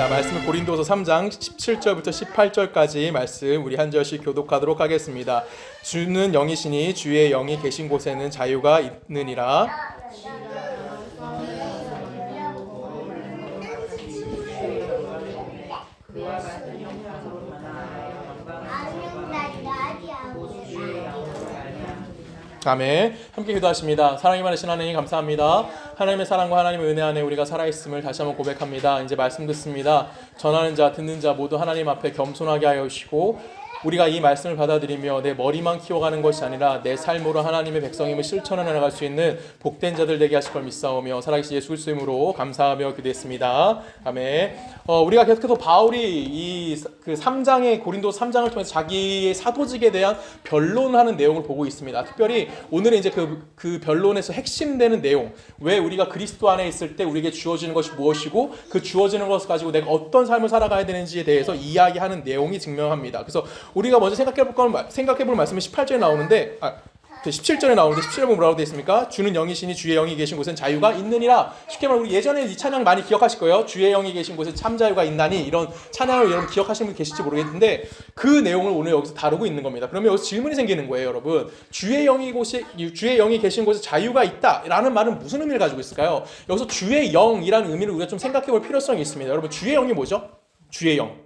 자, 말씀은 고린도서 3장 17절부터 18절까지 말씀 우리 한 절씩 교독하도록 하겠습니다. 주는 영이시니 주의 영이 계신 곳에는 자유가 있느니라. 아멘. 함께 기도하십니다. 사랑이 많으신 하나님 감사합니다. 하나님의 사랑과 하나님의 은혜 안에 우리가 살아있음을 다시 한번 고백합니다. 이제 말씀 듣습니다. 전하는 자 듣는 자 모두 하나님 앞에 겸손하게 하여 주시고 우리가 이 말씀을 받아들이며 내 머리만 키워가는 것이 아니라 내 삶으로 하나님의 백성임을 실천해 나갈 수 있는 복된 자들 되게 하실 걸 믿사오며 살아계신 예수 그리스도의 이름으로 감사하며 기도했습니다. 아멘. 우리가 계속해서 바울이 그 3장의 고린도 3장을 통해서 자기의 사도직에 대한 변론하는 내용을 보고 있습니다. 특별히 오늘은 이제 그 변론에서 핵심되는 내용, 왜 우리가 그리스도 안에 있을 때 우리에게 주어지는 것이 무엇이고 그 주어지는 것을 가지고 내가 어떤 삶을 살아가야 되는지에 대해서 이야기하는 내용이 증명합니다. 그래서 우리가 먼저 생각해볼 말씀은 18절에 나오는데 17절에 나오는데 17절에 보면 뭐라고 되어 있습니까? 주는 영이시니 주의 영이 계신 곳엔 자유가 있느니라. 쉽게 말하면 우리 예전에 이 찬양 많이 기억하실 거예요. 주의 영이 계신 곳에 참 자유가 있나니, 이런 찬양을 여러분 기억하시는 분 계실지 모르겠는데 그 내용을 오늘 여기서 다루고 있는 겁니다. 그러면 여기서 질문이 생기는 거예요, 여러분. 주의 영이 계신 곳에 자유가 있다라는 말은 무슨 의미를 가지고 있을까요? 여기서 주의 영이라는 의미를 우리가 좀 생각해 볼 필요성이 있습니다. 여러분, 주의 영이 뭐죠? 주의 영.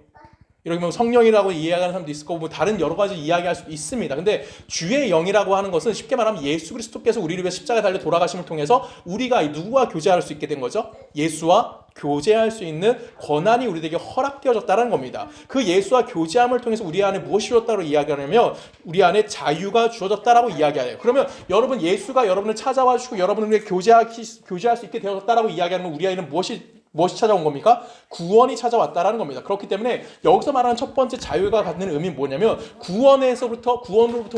이렇게 뭐 성령이라고 이해하는 사람도 있을 거고 뭐 다른 여러 가지 이야기할 수도 있습니다. 근데 주의 영이라고 하는 것은 쉽게 말하면 예수 그리스도께서 우리를 위해 십자가에 달려 돌아가심을 통해서 우리가 누구와 교제할 수 있게 된 거죠? 예수와 교제할 수 있는 권한이 우리에게 허락되어졌다는 겁니다. 그 예수와 교제함을 통해서 우리 안에 무엇이 주어졌다고 이야기하냐면 우리 안에 자유가 주어졌다라고 이야기해요. 그러면 여러분, 예수가 여러분을 찾아와 주시고 여러분을 교제할 수 있게 되어졌다라고 이야기하는 우리 안에는 무엇이 찾아온 겁니까? 구원이 찾아왔다라는 겁니다. 그렇기 때문에 여기서 말하는 첫 번째 자유가 갖는 의미는 뭐냐면 구원으로부터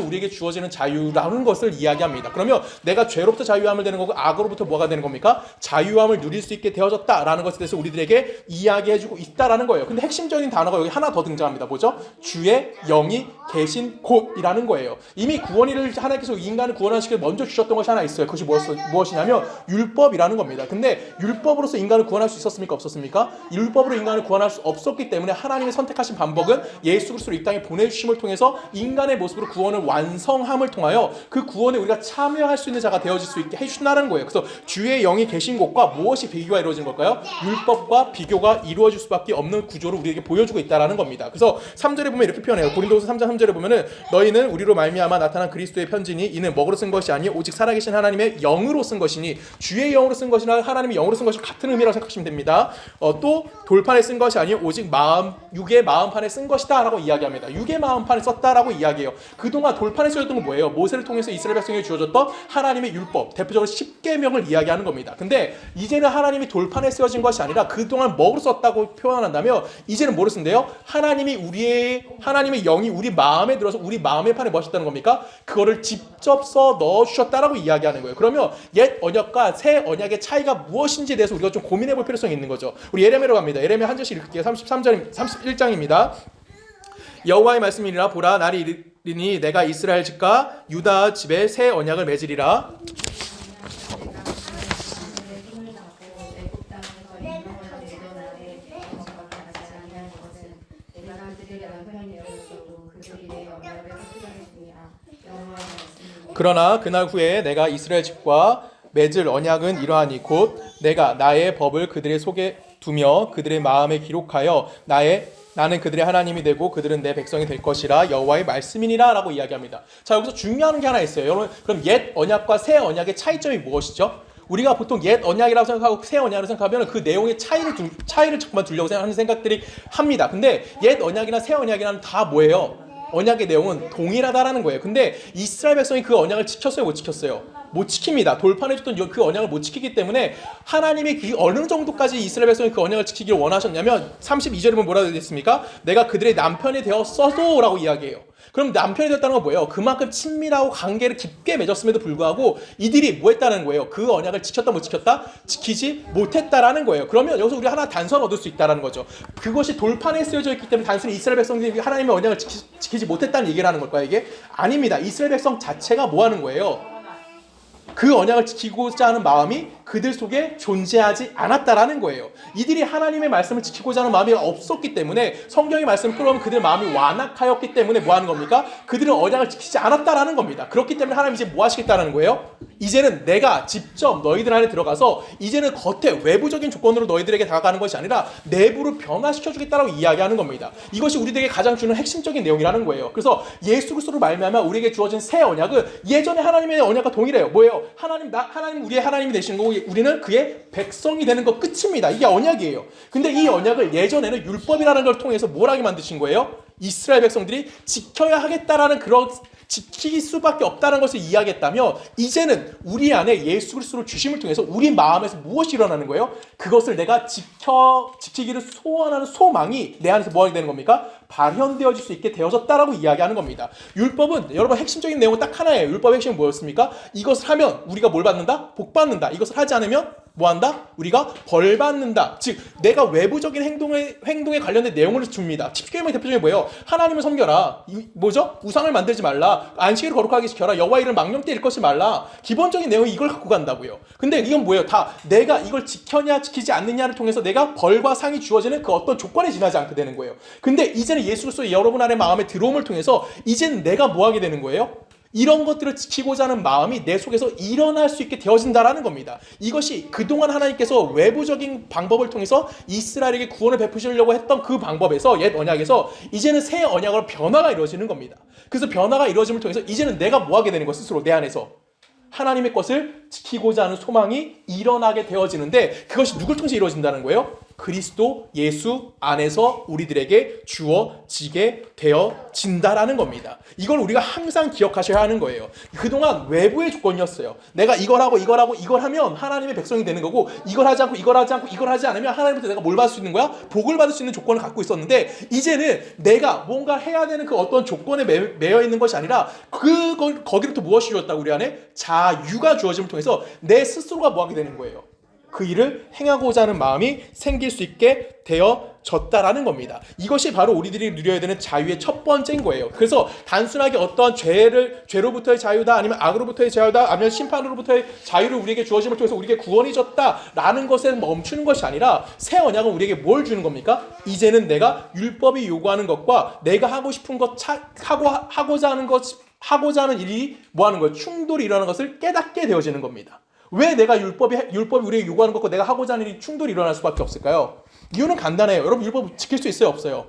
우리에게 주어지는 자유라는 것을 이야기합니다. 그러면 내가 죄로부터 자유함을 되는 거고 악으로부터 뭐가 되는 겁니까? 자유함을 누릴 수 있게 되어졌다라는 것에 대해서 우리들에게 이야기해주고 있다라는 거예요. 근데 핵심적인 단어가 여기 하나 더 등장합니다. 뭐죠? 주의 영이 계신 곳이라는 거예요. 이미 구원을 하나님께서 인간을 구원하시기 위해 먼저 주셨던 것이 하나 있어요. 그것이 무엇이냐면 율법이라는 겁니다. 근데 율법으로서 인간을 구원할 수 있었습니까? 없었습니까? 율법으로 인간을 구원할 수 없었기 때문에 하나님이 선택하신 방법은 예수 그리스도를 이 땅에 보내주심을 통해서 인간의 모습으로 구원을 완성함을 통하여 그 구원에 우리가 참여할 수 있는 자가 되어질 수 있게 해주신다는 거예요. 그래서 주의 영이 계신 곳과 무엇이 비교가 이루어진 걸까요? 율법과 비교가 이루어질 수밖에 없는 구조를 우리에게 보여주고 있다는 겁니다. 그래서 3절에 보면 이렇게 표현해요. 고린도서 3장 3절에 보면은 너희는 우리로 말미암아 나타난 그리스도의 편지니 이는 먹으로 쓴 것이 아니요 오직 살아계신 하나님의 영으로 쓴 것이니, 주의 영으로 쓴 것이나 하나님의 영으로 쓴 것이 같은 의미라고 생각하시면 됩니다. 또 돌판에 쓴 것이 아니요 오직 육의 마음판에 쓴 것이다 라고 이야기합니다. 육의 마음판에 썼다라고 이야기해요. 그동안 돌판에 쓰였던 건 뭐예요? 모세를 통해서 이스라엘 백성에게 주어졌던 하나님의 율법, 대표적으로 10계명을 이야기하는 겁니다. 근데 이제는 하나님이 돌판에 쓰여진 것이 아니라 그동안 뭐로 썼다고 표현한다면 이제는 뭐로 쓴대요? 하나님의 영이 우리 마음에 들어서 우리 마음의 판에 뭐하셨다는 겁니까? 그거를 직접 써 넣어주셨다라고 이야기하는 거예요. 그러면 옛 언약과 새 언약의 차이가 무엇인지에 대해서 우리가 좀 고민해 볼 필요성이 있는 거죠. 우리 예레미야로 갑니다. 예레미야 한 절씩 읽을게요. 31장입니다. 여호와의 말씀이니라. 보라, 날이 이르니 내가 이스라엘 집과 유다 집에 새 언약을 맺으리라. 그러나 그날 후에 내가 이스라엘 집과 맺을 언약은 이러하니 곧 내가 나의 법을 그들의 속에 두며 그들의 마음에 기록하여 나는 그들의 하나님이 되고 그들은 내 백성이 될 것이라 여호와의 말씀이니라 라고 이야기합니다. 자, 여기서 중요한 게 하나 있어요. 여러분, 그럼 옛 언약과 새 언약의 차이점이 무엇이죠? 우리가 보통 옛 언약이라고 생각하고 새 언약이라고 생각하면 그 내용의 차이를 잠깐만 두려고 하는 생각들이 합니다. 근데 옛 언약이나 새 언약이란 다 뭐예요? 언약의 내용은 동일하다라는 거예요. 근데 이스라엘 백성이 그 언약을 지켰어요? 못 지켰어요? 못 지킵니다. 돌판에 줬던 그 언약을 못 지키기 때문에 하나님이 그 어느 정도까지 이스라엘 백성이 그 언약을 지키기를 원하셨냐면 32절에 보면 뭐라고 되어 있습니까? 내가 그들의 남편이 되었어도 라고 이야기해요. 그럼 남편이 됐다는 건 뭐예요? 그만큼 친밀하고 관계를 깊게 맺었음에도 불구하고 이들이 뭐 했다는 거예요? 그 언약을 지켰다 못 지켰다? 지키지 못했다라는 거예요. 그러면 여기서 우리 하나 단서를 얻을 수 있다는 거죠. 그것이 돌판에 쓰여져 있기 때문에 단순히 이스라엘 백성들이 하나님의 언약을 지키지 못했다는 얘기를 하는 걸까요? 이게? 아닙니다. 이스라엘 백성 자체가 뭐 하는 거예요? 그 언약을 지키고자 하는 마음이 그들 속에 존재하지 않았다라는 거예요. 이들이 하나님의 말씀을 지키고자 하는 마음이 없었기 때문에 성경의 말씀을 끌어오면 그들 마음이 완악하였기 때문에 뭐 하는 겁니까? 그들은 언약을 지키지 않았다라는 겁니다. 그렇기 때문에 하나님 이제 뭐 하시겠다라는 거예요? 이제는 내가 직접 너희들 안에 들어가서 이제는 겉에 외부적인 조건으로 너희들에게 다가가는 것이 아니라 내부를 변화시켜주겠다라고 이야기하는 겁니다. 이것이 우리들에게 가장 주는 핵심적인 내용이라는 거예요. 그래서 예수 그리스도로 말미암아 우리에게 주어진 새 언약은 예전에 하나님의 언약과 동일해요. 뭐예요? 하나님 우리의 하나님이 되시는 거고 우리는 그의 백성이 되는 것 끝입니다. 이게 언약이에요. 근데 이 언약을 예전에는 율법이라는 걸 통해서 뭘 하게 만드신 거예요? 이스라엘 백성들이 지켜야 하겠다라는 그런 지킬 수밖에 없다는 것을 이야기했다며 이제는 우리 안에 예수 그리스도를 주심을 통해서 우리 마음에서 무엇이 일어나는 거예요? 그것을 내가 지키기를 소원하는 소망이 내 안에서 뭐 하게 되는 겁니까? 발현되어질 수 있게 되어졌다라고 이야기하는 겁니다. 율법은 여러분 핵심적인 내용은 딱 하나예요. 율법의 핵심은 뭐였습니까? 이것을 하면 우리가 뭘 받는다? 복 받는다. 이것을 하지 않으면 뭐 한다? 우리가 벌 받는다. 즉 내가 외부적인 행동에 관련된 내용을 줍니다. 10계명의 대표적인 뭐예요? 하나님을 섬겨라. 뭐죠? 우상을 만들지 말라. 안식일을 거룩하게 지켜라. 여호와 이름을 망령 때 일컫지 말라. 기본적인 내용이 이걸 갖고 간다고요. 근데 이건 뭐예요? 다 내가 이걸 지켰냐 지키지 않느냐를 통해서 내가 벌과 상이 주어지는 그 어떤 조건에 지나지 않게 되는 거예요. 근데 이제는 예수 그리스도 여러분 안에 마음에 들어옴을 통해서 이제는 내가 뭐 하게 되는 거예요? 이런 것들을 지키고자 하는 마음이 내 속에서 일어날 수 있게 되어진다라는 겁니다. 이것이 그동안 하나님께서 외부적인 방법을 통해서 이스라엘에게 구원을 베푸시려고 했던 그 방법에서 옛 언약에서 이제는 새 언약으로 변화가 이루어지는 겁니다. 그래서 변화가 이루어짐을 통해서 이제는 내가 뭐 하게 되는 거 스스로 내 안에서 하나님의 것을 지키고자 하는 소망이 일어나게 되어지는데 그것이 누굴 통해서 이루어진다는 거예요? 그리스도 예수 안에서 우리들에게 주어지게 되어진다라는 겁니다. 이걸 우리가 항상 기억하셔야 하는 거예요. 그동안 외부의 조건이었어요. 내가 이걸 하고 이걸 하면 하나님의 백성이 되는 거고 이걸 하지 않고 이걸 하지 않으면 하나님부터 내가 뭘 받을 수 있는 거야? 복을 받을 수 있는 조건을 갖고 있었는데 이제는 내가 뭔가 해야 되는 그 어떤 조건에 매여 있는 것이 아니라 거기로부터 무엇이 주었다고 우리 안에? 자유가 주어짐을 통해서 내 스스로가 뭐 하게 되는 거예요? 그 일을 행하고자 하는 마음이 생길 수 있게 되어졌다라는 겁니다. 이것이 바로 우리들이 누려야 되는 자유의 첫 번째인 거예요. 그래서 단순하게 어떠한 죄로부터의 자유다 아니면 악으로부터의 자유다 아니면 심판으로부터의 자유를 우리에게 주어짐을 통해서 우리에게 구원이 졌다라는 것에 멈추는 것이 아니라 새 언약은 우리에게 뭘 주는 겁니까? 이제는 내가 율법이 요구하는 것과 내가 하고 싶은 것 하고자 하는 일이 뭐 하는 거예요? 충돌이 일어나는 것을 깨닫게 되어지는 겁니다. 왜 내가 율법이 우리에게 요구하는 것과 내가 하고자 하는 일이 충돌이 일어날 수밖에 없을까요? 이유는 간단해요. 여러분 율법 지킬 수 있어요? 없어요?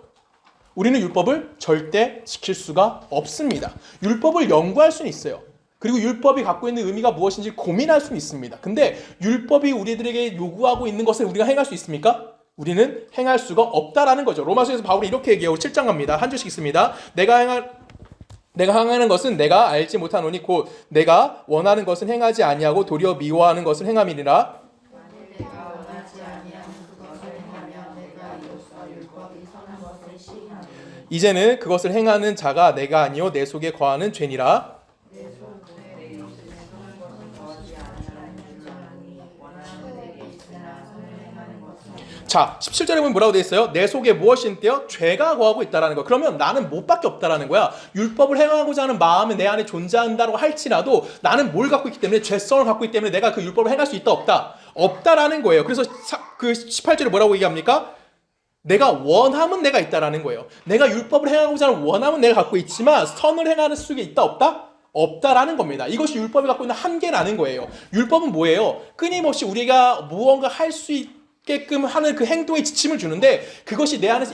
우리는 율법을 절대 지킬 수가 없습니다. 율법을 연구할 수는 있어요. 그리고 율법이 갖고 있는 의미가 무엇인지 고민할 수는 있습니다. 근데 율법이 우리들에게 요구하고 있는 것을 우리가 행할 수 있습니까? 우리는 행할 수가 없다라는 거죠. 로마서에서 바울이 이렇게 얘기하고 7장 갑니다. 한 줄씩 있습니다. 내가 행하는 것은 내가 알지 못하노니 곧 내가 원하는 것은 행하지 아니하고 도리어 미워하는 것을 행함이니라. 이제는 그것을 행하는 자가 내가 아니요 내 속에 거하는 죄니라. 자, 17절에 보면 뭐라고 되어 있어요? 내 속에 무엇이 있대요? 죄가 거하고 있다라는 거. 그러면 나는 못밖에 없다라는 거야. 율법을 행하고자 하는 마음이 내 안에 존재한다고 할지라도 나는 뭘 갖고 있기 때문에 죄성을 갖고 있기 때문에 내가 그 율법을 행할 수 있다 없다? 없다라는 거예요. 그래서 그 18절에 뭐라고 얘기합니까? 내가 원함은 내가 있다라는 거예요. 내가 율법을 행하고자 하는 원함은 내가 갖고 있지만 선을 행하는 수에 있다 없다? 없다라는 겁니다. 이것이 율법이 갖고 있는 한계라는 거예요. 율법은 뭐예요? 끊임없이 우리가 무언가 할 수 있게끔 하는 그 행동에 지침을 주는데 그것이 내 안에서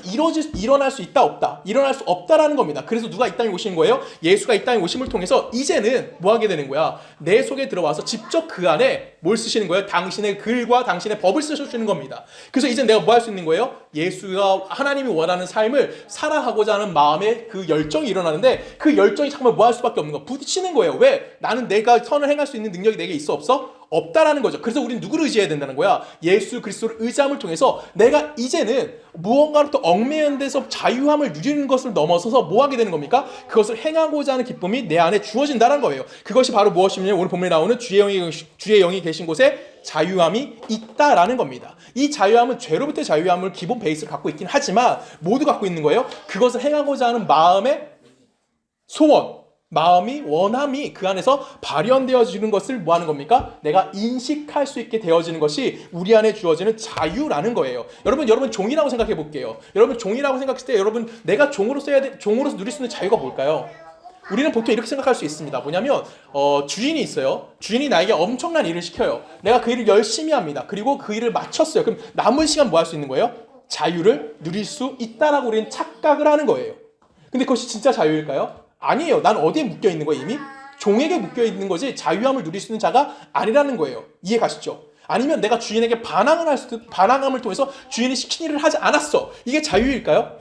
일어날 수 있다 없다? 일어날 수 없다라는 겁니다. 그래서 누가 이 땅에 오신 거예요? 예수가 이 땅에 오심을 통해서 이제는 뭐 하게 되는 거야? 내 속에 들어와서 직접 그 안에 뭘 쓰시는 거예요? 당신의 글과 당신의 법을 쓰셔주는 겁니다. 그래서 이제 내가 뭐 할 수 있는 거예요? 예수가 하나님이 원하는 삶을 살아가고자 하는 마음의 그 열정이 일어나는데 그 열정이 정말 뭐 할 수밖에 없는 거 부딪히는 거예요. 왜? 나는 내가 선을 행할 수 있는 능력이 내게 있어 없어? 없다라는 거죠. 그래서 우리는 누구를 의지해야 된다는 거야? 예수 그리스도를 의지함을 통해서 내가 이제는 무언가로부터 얽매인 데서 자유함을 누리는 것을 넘어서서 뭐 하게 되는 겁니까? 그것을 행하고자 하는 기쁨이 내 안에 주어진다는 거예요. 그것이 바로 무엇이냐면 오늘 본문에 나오는 주의 영이 계신 곳에 자유함이 있다라는 겁니다. 이 자유함은 죄로부터의 자유함을 기본 베이스를 갖고 있긴 하지만 모두 갖고 있는 거예요. 그것을 행하고자 하는 마음의 소원, 마음이 원함이 그 안에서 발현되어지는 것을 뭐 하는 겁니까? 내가 인식할 수 있게 되어지는 것이 우리 안에 주어지는 자유라는 거예요. 여러분 종이라고 생각해 볼게요. 여러분 종이라고 생각했을 때 여러분 내가 종으로서 누릴 수 있는 자유가 뭘까요? 우리는 보통 이렇게 생각할 수 있습니다. 뭐냐면 주인이 있어요. 주인이 나에게 엄청난 일을 시켜요. 내가 그 일을 열심히 합니다. 그리고 그 일을 마쳤어요. 그럼 남은 시간 뭐 할 수 있는 거예요? 자유를 누릴 수 있다라고 우리는 착각을 하는 거예요. 근데 그것이 진짜 자유일까요? 아니에요. 난 어디에 묶여 있는 거예요? 이미 종에게 묶여 있는 거지 자유함을 누릴 수 있는 자가 아니라는 거예요. 이해 가시죠? 아니면 내가 주인에게 반항함을 통해서 주인이 시킨 일을 하지 않았어. 이게 자유일까요?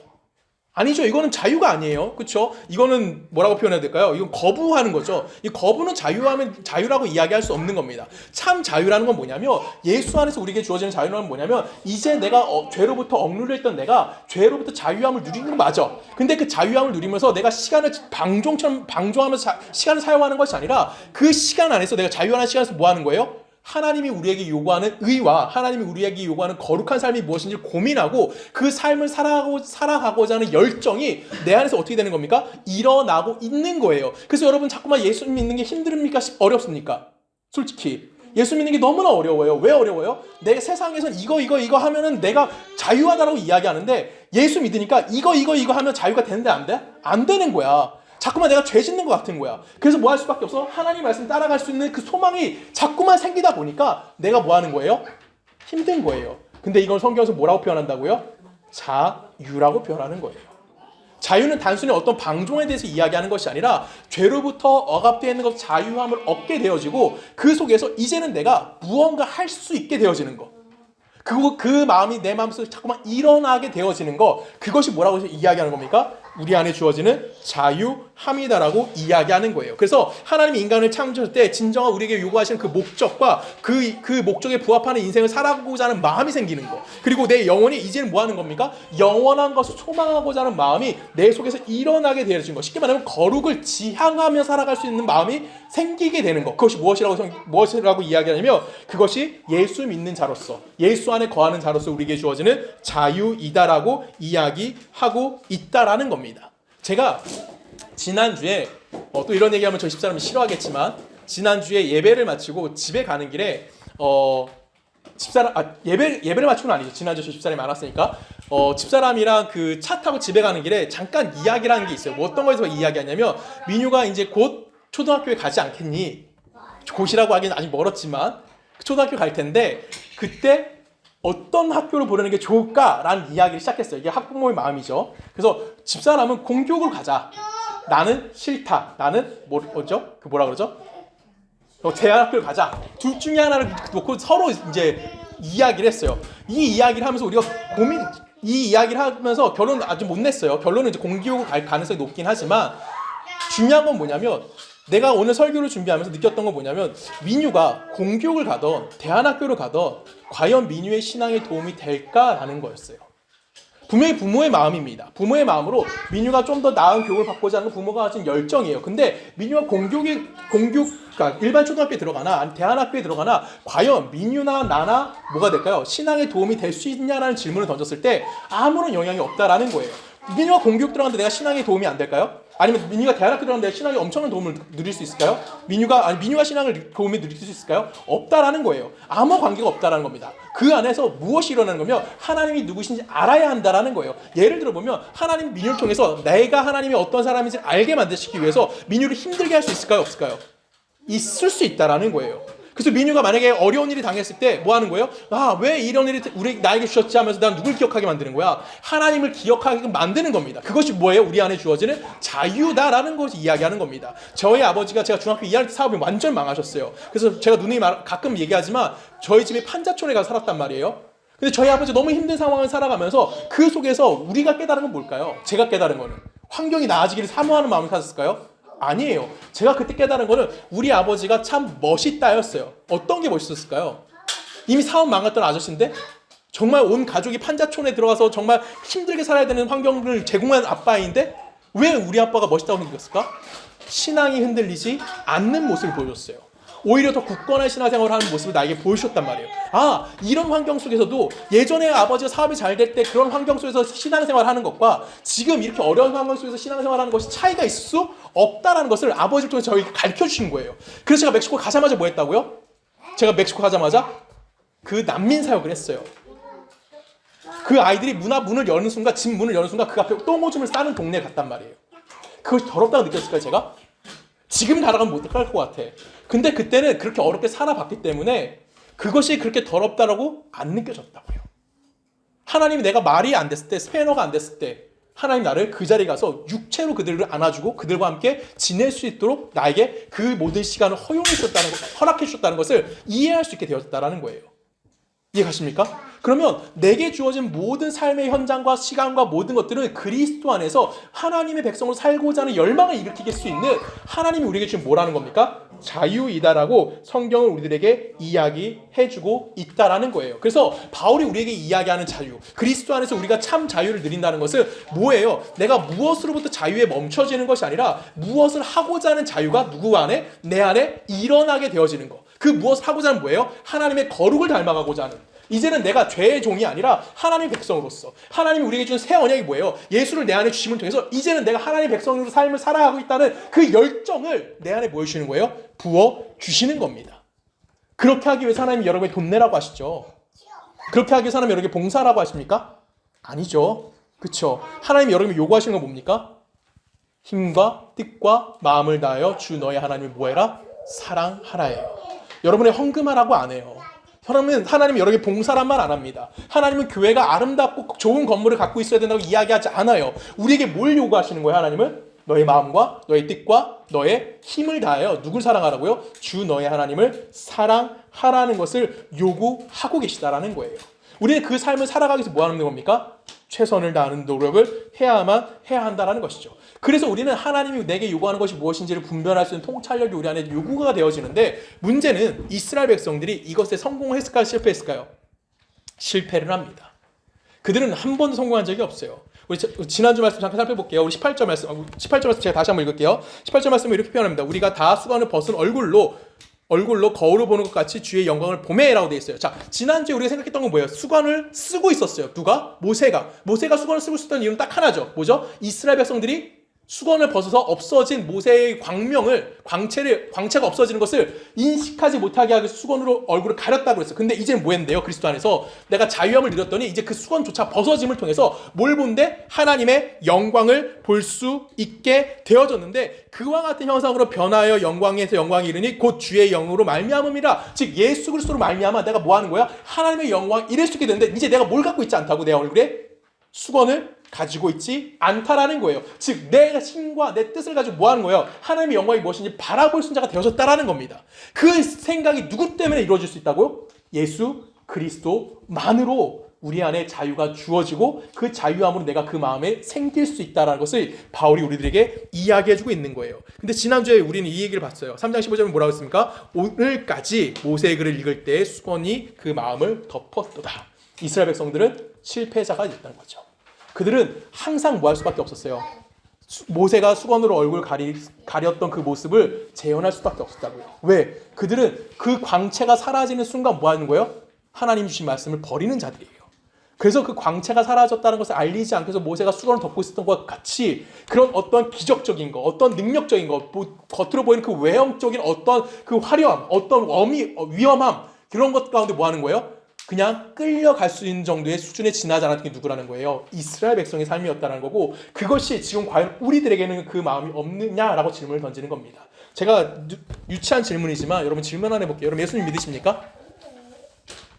아니죠. 이거는 자유가 아니에요. 그렇죠? 이거는 뭐라고 표현해야 될까요? 이건 거부하는 거죠. 이 거부는 자유라고 이야기할 수 없는 겁니다. 참 자유라는 건 뭐냐면 예수 안에서 우리에게 주어지는 자유는 뭐냐면 이제 내가 죄로부터 억눌려 있던 내가 죄로부터 자유함을 누리는 건 맞아. 근데 그 자유함을 누리면서 내가 시간을 방종하면서 시간을 사용하는 것이 아니라 그 시간 안에서 내가 자유하는 시간에서 뭐 하는 거예요? 하나님이 우리에게 요구하는 의와 하나님이 우리에게 요구하는 거룩한 삶이 무엇인지 고민하고 그 삶을 살아가고자 하는 열정이 내 안에서 어떻게 되는 겁니까? 일어나고 있는 거예요. 그래서 여러분 자꾸만 예수 믿는 게 힘듭니까? 어렵습니까? 솔직히 예수 믿는 게 너무나 어려워요. 왜 어려워요? 내 세상에선 이거 하면은 내가 자유하다라고 이야기하는데 예수 믿으니까 이거 하면 자유가 되는데 안 돼? 안 되는 거야. 자꾸만 내가 죄 짓는 것 같은 거야. 그래서 뭐 할 수밖에 없어? 하나님 말씀 따라갈 수 있는 그 소망이 자꾸만 생기다 보니까 내가 뭐 하는 거예요? 힘든 거예요. 근데 이걸 성경에서 뭐라고 표현한다고요? 자유라고 표현하는 거예요. 자유는 단순히 어떤 방종에 대해서 이야기하는 것이 아니라 죄로부터 억압되어 있는 것 자유함을 얻게 되어지고 그 속에서 이제는 내가 무언가 할 수 있게 되어지는 것. 그 마음이 내 마음속에 자꾸만 일어나게 되어지는 것, 그것이 뭐라고 이야기하는 겁니까? 우리 안에 주어지는 자유함이다라고 이야기하는 거예요. 그래서 하나님이 인간을 창조할 때 진정한 우리에게 요구하시는 그 목적과 그 목적에 부합하는 인생을 살아가고자 하는 마음이 생기는 거. 그리고 내 영혼이 이제는 뭐 하는 겁니까? 영원한 것을 소망하고자 하는 마음이 내 속에서 일어나게 되어지는 것. 쉽게 말하면 거룩을 지향하며 살아갈 수 있는 마음이 생기게 되는 것. 그것이 무엇이라고 이야기하냐면 그것이 예수 믿는 자로서, 예수 안에 거하는 자로서 우리에게 주어지는 자유이다라고 이야기하고 있다라는 겁니다. 제가 지난주에 또 이런 얘기하면 저희 집사람이 싫어하겠지만 지난주에 예배를 마치고 집에 가는 길에 예배를 마치고는 아니죠. 지난주에 저희 집사람이 많았으니까 집사람이랑 그 차 타고 집에 가는 길에 잠깐 이야기라는 게 있어요. 뭐 어떤 거에서 이야기하냐면 민유가 이제 곧 초등학교에 가지 않겠니? 곧이라고 하기는 아직 멀었지만 초등학교 갈 텐데 그때 어떤 학교를 보내는 게 좋을까라는 이야기를 시작했어요. 이게 학부모의 마음이죠. 그래서 집사람은 공교육을 가자. 나는 싫다. 나는 뭐죠? 그 뭐라 그러죠? 대안학교를 가자. 둘 중에 하나를 놓고 서로 이제 이야기를 했어요. 이 이야기를 하면서 우리가 이 이야기를 하면서 결론은 아직 못 냈어요. 결론은 이제 공교육을 갈 가능성이 높긴 하지만 중요한 건 뭐냐면 내가 오늘 설교를 준비하면서 느꼈던 건 뭐냐면 민유가 공교육을 가던 대안학교를 가던 과연 민유의 신앙에 도움이 될까라는 거였어요. 분명히 부모의 마음입니다. 부모의 마음으로 민유가 좀 더 나은 교육을 받고자 하는 부모가 가진 열정이에요. 근데 민유가 그러니까 일반 초등학교에 들어가나 아니 대안학교에 들어가나 과연 민유나 나나 뭐가 될까요? 신앙에 도움이 될 수 있냐라는 질문을 던졌을 때 아무런 영향이 없다라는 거예요. 민유가 공교육 들어가는데 내가 신앙에 도움이 안 될까요? 아니면 민유가 대안학교 들어가는데 신앙에 엄청난 도움을 누릴 수 있을까요? 민유가 신앙을 도움을 누릴 수 있을까요? 없다라는 거예요. 아무 관계가 없다라는 겁니다. 그 안에서 무엇이 일어나는 거면 하나님이 누구신지 알아야 한다라는 거예요. 예를 들어 보면 하나님 민유를 통해서 내가 하나님이 어떤 사람인지 알게 만드시기 위해서 민유를 힘들게 할 수 있을까요? 없을까요? 있을 수 있다라는 거예요. 그래서 민유가 만약에 어려운 일이 당했을 때 뭐 하는 거예요? 왜 이런 일이 나에게 주셨지 하면서 난 누굴 기억하게 만드는 거야? 하나님을 기억하게 만드는 겁니다. 그것이 뭐예요? 우리 안에 주어지는 자유다라는 것을 이야기하는 겁니다. 저희 아버지가 제가 중학교 2학년 때 사업이 완전 망하셨어요. 그래서 제가 누누이 가끔 얘기하지만 저희 집에 판자촌에 가서 살았단 말이에요. 근데 저희 아버지 너무 힘든 상황을 살아가면서 그 속에서 우리가 깨달은 건 뭘까요? 제가 깨달은 거는 환경이 나아지기를 사모하는 마음이 가졌을까요? 아니에요. 제가 그때 깨달은 거는 우리 아버지가 참 멋있다였어요. 어떤 게 멋있었을까요? 이미 사업 망했던 아저씨인데 정말 온 가족이 판자촌에 들어가서 정말 힘들게 살아야 되는 환경을 제공한 아빠인데 왜 우리 아빠가 멋있다고 느꼈을까? 신앙이 흔들리지 않는 모습을 보여줬어요. 오히려 더 굳건한 신앙생활을 하는 모습을 나에게 보여주셨단 말이에요. 아, 이런 환경 속에서도 예전에 아버지가 사업이 잘 될 때 그런 환경 속에서 신앙생활을 하는 것과 지금 이렇게 어려운 환경 속에서 신앙생활을 하는 것이 차이가 있을 수 없다라는 것을 아버지를 통해서 저에게 가르쳐주신 거예요. 그래서 제가 멕시코 가자마자 뭐 했다고요? 제가 멕시코 가자마자 그 난민 사역을 했어요. 그 아이들이 문 문을 여는 순간, 집 문을 여는 순간 그 앞에 똥오줌을 싸는 동네에 갔단 말이에요. 그것이 더럽다고 느꼈을까요, 제가? 지금 가라가면 못 갈 것 같아. 근데 그때는 그렇게 어렵게 살아봤기 때문에 그것이 그렇게 더럽다라고 안 느껴졌다고요. 하나님이 내가 말이 안 됐을 때, 스페인어가 안 됐을 때 하나님 나를 그 자리에 가서 육체로 그들을 안아주고 그들과 함께 지낼 수 있도록 나에게 그 모든 시간을 허락해 주셨다는 것을 이해할 수 있게 되었다는 거예요. 이해가십니까? 그러면 내게 주어진 모든 삶의 현장과 시간과 모든 것들은 그리스도 안에서 하나님의 백성으로 살고자 하는 열망을 일으키게 수 있는 하나님이 우리에게 지금 뭐라는 겁니까? 자유이다라고 성경을 우리들에게 이야기해주고 있다라는 거예요. 그래서 바울이 우리에게 이야기하는 자유, 그리스도 안에서 우리가 참 자유를 누린다는 것은 뭐예요? 내가 무엇으로부터 자유에 멈춰지는 것이 아니라 무엇을 하고자 하는 자유가 누구 안에? 내 안에 일어나게 되어지는 것. 그 무엇을 하고자 하는 뭐예요? 하나님의 거룩을 닮아가고자 하는. 이제는 내가 죄의 종이 아니라 하나님의 백성으로서 하나님이 우리에게 준 새 언약이 뭐예요? 예수를 내 안에 주심을 통해서 이제는 내가 하나님의 백성으로 삶을 살아가고 있다는 그 열정을 내 안에 보여주시는 거예요? 부어주시는 겁니다. 그렇게 하기 위해서 하나님이 여러분에게 돈 내라고 하시죠? 그렇게 하기 위해서 하나님이 여러분에게 봉사라고 하십니까? 아니죠. 그렇죠? 하나님이 여러분에게 요구하시는 건 뭡니까? 힘과 뜻과 마음을 다하여 주 너의 하나님을 뭐해라? 사랑하라예요. 여러분의 헌금하라고 안 해요. 하나님은 여러 개 봉사란 말 안 합니다. 하나님은 교회가 아름답고 좋은 건물을 갖고 있어야 된다고 이야기하지 않아요. 우리에게 뭘 요구하시는 거예요? 하나님은 너의 마음과 너의 뜻과 너의 힘을 다하여 누굴 사랑하라고요? 주 너의 하나님을 사랑하라는 것을 요구하고 계시다라는 거예요. 우리는 그 삶을 살아가기 위해서 뭐 하는 겁니까? 최선을 다하는 노력을 해야 한다라는 것이죠. 그래서 우리는 하나님이 내게 요구하는 것이 무엇인지를 분별할 수 있는 통찰력이 우리 안에 요구가 되어지는데 문제는 이스라엘 백성들이 이것에 성공했을까요? 실패했을까요? 실패를 합니다. 그들은 한 번도 성공한 적이 없어요. 우리 지난주 말씀 잠깐 살펴볼게요. 우리 18절 말씀 제가 다시 한번 읽을게요. 18절 말씀을 이렇게 표현합니다. 우리가 다 수건을 벗은 얼굴로 거울을 보는 것 같이 주의 영광을 보매라고 되어 있어요. 자, 지난주에 우리가 생각했던 건 뭐예요? 수건을 쓰고 있었어요. 누가? 모세가 수건을 쓰고 있었던 이유는 딱 하나죠. 뭐죠? 이스라엘 백성들이 수건을 벗어서 없어진 모세의 광채가 없어지는 것을 인식하지 못하게 하기 위해서 수건으로 얼굴을 가렸다고 그랬어요. 근데 이제 뭐 했는데요? 그리스도 안에서 내가 자유함을 누렸더니 이제 그 수건조차 벗어짐을 통해서 뭘 본데? 하나님의 영광을 볼 수 있게 되어졌는데 그와 같은 형상으로 변하여 영광에서 영광이 이르니 곧 주의 영으로 말미암음이라. 즉 예수 그리스도로 말미암아 내가 뭐 하는 거야? 하나님의 영광 이룰 수 있게 되는데 이제 내가 뭘 갖고 있지 않다고 내 얼굴에? 수건을 가지고 있지 않다라는 거예요. 즉 내 힘과 내 뜻을 가지고 뭐 하는 거예요? 하나님의 영광이 무엇인지 바라볼 수 있는 자가 되어졌다라는 겁니다. 그 생각이 누구 때문에 이루어질 수 있다고요? 예수 그리스도만으로 우리 안에 자유가 주어지고 그 자유함으로 내가 그 마음에 생길 수 있다는 것을 바울이 우리들에게 이야기해주고 있는 거예요. 근데 지난주에 우리는 이 얘기를 봤어요. 3장 15절은 뭐라고 했습니까? 오늘까지 모세의 글을 읽을 때 수건이 그 마음을 덮었도다. 이스라엘 백성들은 실패자가 있다는 거죠. 그들은 항상 뭐 할 수밖에 없었어요. 모세가 수건으로 얼굴 가렸던 그 모습을 재현할 수밖에 없었다고요. 왜? 그들은 그 광채가 사라지는 순간 뭐 하는 거예요? 하나님 주신 말씀을 버리는 자들이에요. 그래서 그 광채가 사라졌다는 것을 알리지 않기 위해서 모세가 수건을 덮고 있었던 것과 같이 그런 어떤 기적적인 것, 어떤 능력적인 것, 겉으로 보이는 그 외형적인 어떤 그 화려함, 어떤 위험함 그런 것 가운데 뭐 하는 거예요? 그냥 끌려갈 수 있는 정도의 수준에 지나지 않았던 게 누구라는 거예요? 이스라엘 백성의 삶이었다는 거고 그것이 지금 과연 우리들에게는 그 마음이 없느냐라고 질문을 던지는 겁니다. 제가 유치한 질문이지만 여러분 질문 하나 해볼게요. 여러분 예수님 믿으십니까?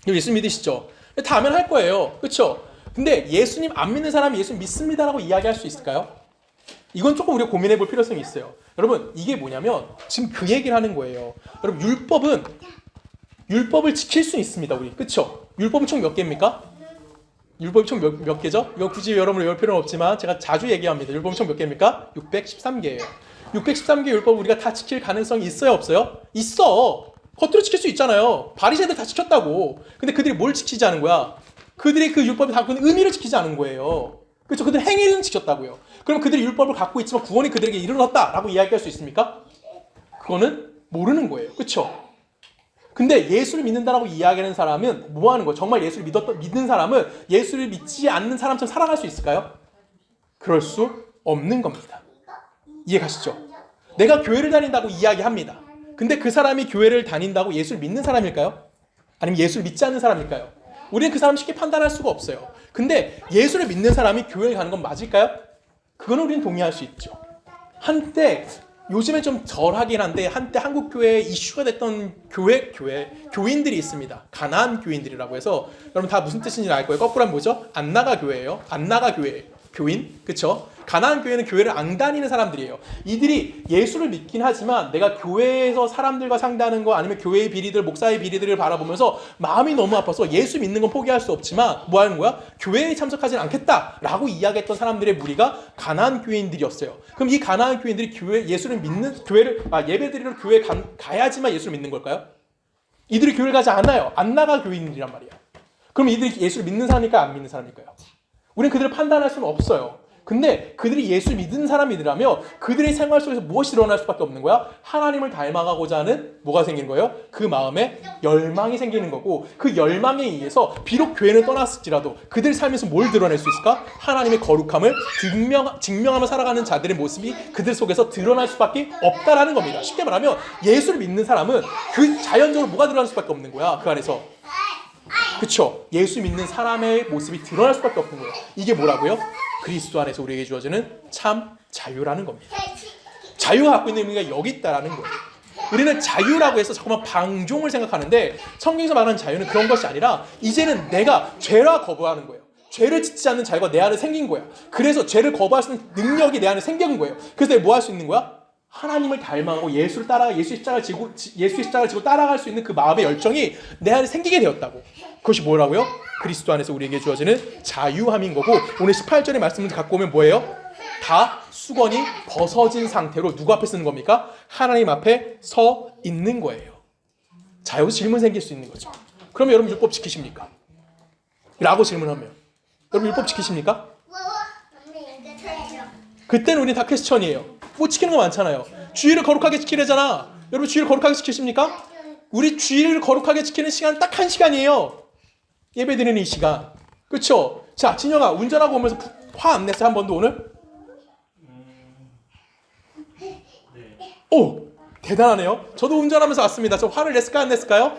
예수님 믿으시죠? 다 아멘 할 거예요. 그렇죠? 근데 예수님 안 믿는 사람이 예수님 믿습니다라고 이야기할 수 있을까요? 이건 조금 우리가 고민해 볼 필요성이 있어요. 여러분 이게 뭐냐면 지금 그 얘기를 하는 거예요. 여러분 율법을 지킬 수 있습니다. 우리 그렇죠? 율법은 총 몇 개입니까? 율법이 총 몇 개죠? 이거 굳이 여러분 외울 필요는 없지만 제가 자주 얘기합니다. 율법은 총 몇 개입니까? 613개예요. 613개 율법 우리가 다 지킬 가능성이 있어요? 없어요? 있어. 겉으로 지킬 수 있잖아요. 바리새인들 다 지켰다고. 근데 그들이 뭘 지키지 않은 거야? 그들이 그 율법이 갖고 있는 의미를 지키지 않은 거예요. 그렇죠? 그들 행위는 지켰다고요. 그럼 그들이 율법을 갖고 있지만 구원이 그들에게 이르렀다라고 이야기할 수 있습니까? 그거는 모르는 거예요. 그렇죠? 근데 예수를 믿는다라고 이야기하는 사람은 뭐 하는 거예요? 정말 예수를 믿는 사람은 예수를 믿지 않는 사람처럼 살아갈 수 있을까요? 그럴 수 없는 겁니다. 이해 가시죠? 내가 교회를 다닌다고 이야기합니다. 근데 그 사람이 교회를 다닌다고 예수를 믿는 사람일까요? 아니면 예수를 믿지 않는 사람일까요? 우리는 그 사람 쉽게 판단할 수가 없어요. 근데 예수를 믿는 사람이 교회를 가는 건 맞을까요? 그건 우리는 동의할 수 있죠. 한때 요즘엔 좀 덜하긴 한데 한때 한국 교회에 이슈가 됐던 교인들이 있습니다. 가나안 교인들이라고 해서 여러분 다 무슨 뜻인지 알 거예요. 거꾸로 하면 뭐죠? 안 나가 교회예요. 안 나가 교회. 교인, 그렇죠? 가나안 교회는 교회를 안 다니는 사람들이에요. 이들이 예수를 믿긴 하지만 내가 교회에서 사람들과 상대하는 거 아니면 교회의 비리들, 목사의 비리들을 바라보면서 마음이 너무 아파서 예수 믿는 건 포기할 수 없지만 뭐 하는 거야? 교회에 참석하지는 않겠다라고 이야기했던 사람들의 무리가 가나안 교인들이었어요. 그럼 이 가나안 교인들이 예수를 믿는 예배드리러 교회에 가야지만 예수를 믿는 걸까요? 이들이 교회를 가지 않아요. 안 나가 교인들이란 말이야. 그럼 이들이 예수를 믿는 사람일까요? 안 믿는 사람일까요? 우리는 그들을 판단할 수는 없어요. 근데 그들이 예수 믿는 사람이더라면 그들의 생활 속에서 무엇이 일어날 수밖에 없는 거야? 하나님을 닮아가고자 하는 뭐가 생기는 거예요? 그 마음에 열망이 생기는 거고 그 열망에 의해서 비록 교회는 떠났을지라도 그들 삶에서 뭘 드러낼 수 있을까? 하나님의 거룩함을 증명하며 살아가는 자들의 모습이 그들 속에서 드러날 수밖에 없다라는 겁니다. 쉽게 말하면 예수를 믿는 사람은 그 자연적으로 뭐가 드러날 수밖에 없는 거야. 그 안에서. 그렇죠. 예수 믿는 사람의 모습이 드러날 수밖에 없는 거예요. 이게 뭐라고요? 그리스도 안에서 우리에게 주어지는 참 자유라는 겁니다. 자유가 갖고 있는 의미가 여기 있다라는 거예요. 우리는 자유라고 해서 자꾸만 방종을 생각하는데 성경에서 말하는 자유는 그런 것이 아니라 이제는 내가 죄라 거부하는 거예요. 죄를 짓지 않는 자유가 내 안에 생긴 거야. 그래서 죄를 거부할 수 있는 능력이 내 안에 생긴 거예요. 그래서 내가 뭐 할 수 있는 거야? 하나님을 닮아가고 예수를 따라가 예수의 십자가를 지고 따라갈 수 있는 그 마음의 열정이 내 안에 생기게 되었다고. 그것이 뭐라고요? 그리스도 안에서 우리에게 주어지는 자유함인 거고 오늘 18절의 말씀을 갖고 오면 뭐예요? 다 수건이 벗어진 상태로 누구 앞에 쓰는 겁니까? 하나님 앞에 서 있는 거예요. 자, 여기서 질문 생길 수 있는 거죠. 그럼 여러분 율법 지키십니까? 라고 질문하면 여러분 율법 지키십니까? 그때는 우리는 다 퀘스천이에요. 뭐 지키는 거 많잖아요. 주일을 거룩하게 지키려잖아. 여러분 주일을 거룩하게 지키십니까? 우리 주일을 거룩하게 지키는 시간 딱 1시간이에요. 예배 드리는 이 시간. 그렇죠? 자, 진영아 운전하고 오면서 화 안 냈어 한 번도 오늘? 오! 대단하네요. 저도 운전하면서 왔습니다. 저 화를 냈을까 안 냈을까요?